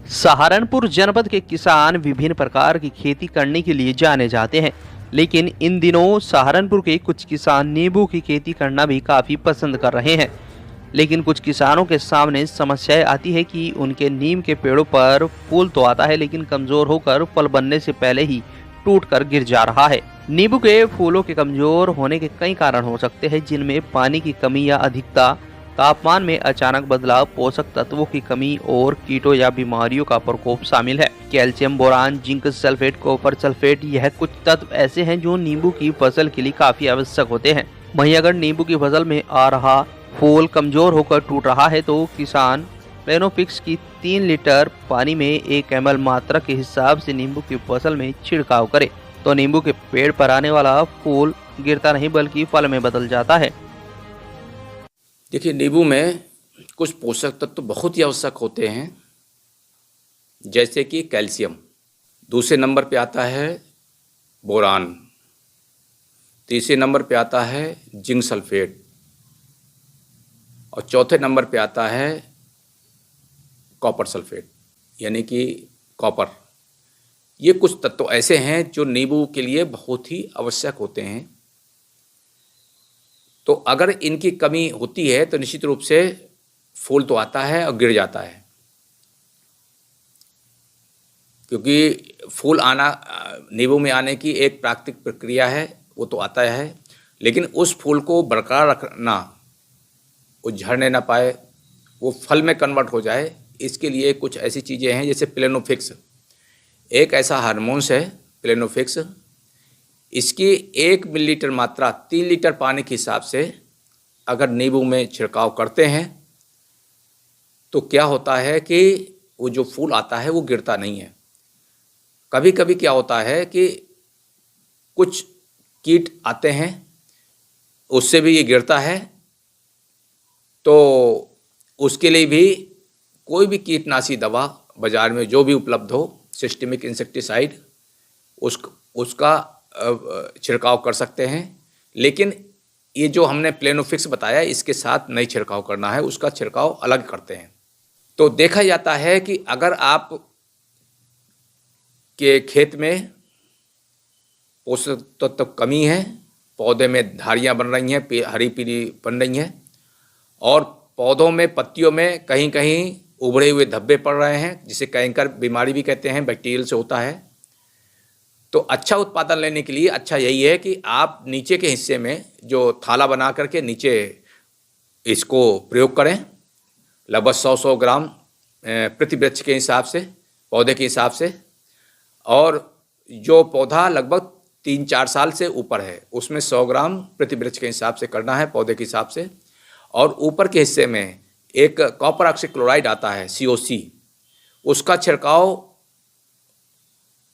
सहारनपुर जनपद के किसान विभिन्न प्रकार की खेती करने के लिए जाने जाते हैं, लेकिन इन दिनों सहारनपुर के कुछ किसान नींबू की खेती करना भी काफी पसंद कर रहे हैं। लेकिन कुछ किसानों के सामने समस्याएं आती है कि उनके नीम के पेड़ों पर फूल तो आता है, लेकिन कमजोर होकर फल बनने से पहले ही टूट कर गिर जा रहा है। नींबू के फूलों के कमजोर होने के कई कारण हो सकते हैं, जिनमें पानी की कमी या अधिकता, तापमान में अचानक बदलाव, पोषक तत्वों की कमी और कीटों या बीमारियों का प्रकोप शामिल है। Calcium, boron, zinc sulphate, copper sulphate, यह कुछ तत्व ऐसे हैं जो नींबू की फसल के लिए काफी आवश्यक होते हैं। वहीं अगर नींबू की फसल में आ रहा फूल कमजोर होकर टूट रहा है तो किसान प्लेनोफिक्स की 3 लीटर पानी में 1 ml मात्रा के हिसाब से नींबू की फसल में छिड़काव करे तो नींबू के पेड़ पर आने वाला फूल गिरता नहीं बल्कि फल में बदल जाता है। देखिए, नींबू में कुछ पोषक तत्व तो बहुत ही आवश्यक होते हैं, जैसे कि कैल्शियम। दूसरे नंबर पे आता है बोरान। तीसरे नंबर पे आता है जिंक सल्फेट और चौथे नंबर पे आता है कॉपर सल्फेट, यानी कि कॉपर। ये कुछ तत्व ऐसे हैं जो नींबू के लिए बहुत ही आवश्यक होते हैं। तो अगर इनकी कमी होती है तो निश्चित रूप से फूल तो आता है और गिर जाता है, क्योंकि फूल आना नींबू में आने की एक प्राकृतिक प्रक्रिया है, वो तो आता है, लेकिन उस फूल को बरकरार रखना, वो झड़ने ना पाए, वो फल में कन्वर्ट हो जाए, इसके लिए कुछ ऐसी चीज़ें हैं जैसे प्लेनोफिक्स। एक ऐसा हार्मोन्स है प्लेनोफिक्स। इसकी 1 मिलीलीटर मात्रा 3 लीटर पानी के हिसाब से अगर नींबू में छिड़काव करते हैं तो क्या होता है कि वो जो फूल आता है वो गिरता नहीं है। कभी कभी क्या होता है कि कुछ कीट आते हैं, उससे भी ये गिरता है, तो उसके लिए भी कोई भी कीटनाशी दवा बाज़ार में जो भी उपलब्ध हो, सिस्टेमिक इंसेक्टिसाइड, उसका छिड़काव कर सकते हैं। लेकिन ये जो हमने प्लेनोफिक्स बताया, इसके साथ नहीं छिड़काव करना है, उसका छिड़काव अलग करते हैं। तो देखा जाता है कि अगर आप के खेत में पोषक तत्व कमी है, पौधे में धारियां बन रही हैं, हरी पीली बन रही हैं, और पौधों में पत्तियों में कहीं कहीं उभरे हुए धब्बे पड़ रहे हैं, जिसे कैंकर बीमारी भी कहते हैं, बैक्टीरियल से होता है। तो अच्छा उत्पादन लेने के लिए अच्छा यही है कि आप नीचे के हिस्से में जो थाला बना करके नीचे इसको प्रयोग करें, लगभग 100 ग्राम प्रति वृक्ष के हिसाब से, पौधे के हिसाब से। और जो पौधा लगभग 3-4 साल से ऊपर है उसमें 100 ग्राम प्रति वृक्ष के हिसाब से करना है, पौधे के हिसाब से। और ऊपर के हिस्से में एक कॉपर ऑक्सीक्लोराइड आता है, COC, उसका छिड़काव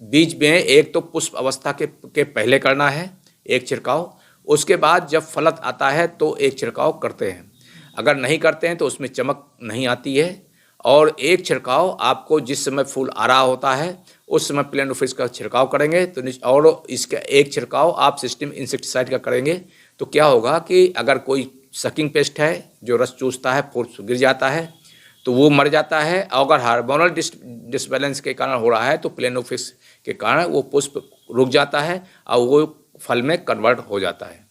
बीज में एक तो पुष्प अवस्था के पहले करना है, एक छिड़काव। उसके बाद जब फलत आता है तो एक छिड़काव करते हैं। अगर नहीं करते हैं तो उसमें चमक नहीं आती है। और एक छिड़काव आपको जिस समय फूल आ रहा होता है उस समय प्लेनोफिक्स का छिड़काव करेंगे तो और इसका एक छिड़काव आप सिस्टम इंसेक्टिसाइड का करेंगे तो क्या होगा कि अगर कोई सकिंग पेस्ट है जो रस चूसता है, फूल गिर जाता है, तो वो मर जाता है। अगर हार्मोनल डिसबैलेंस के कारण हो रहा है तो प्लेनोफिक्स के कारण वो पुष्प रुक जाता है और वो फल में कन्वर्ट हो जाता है।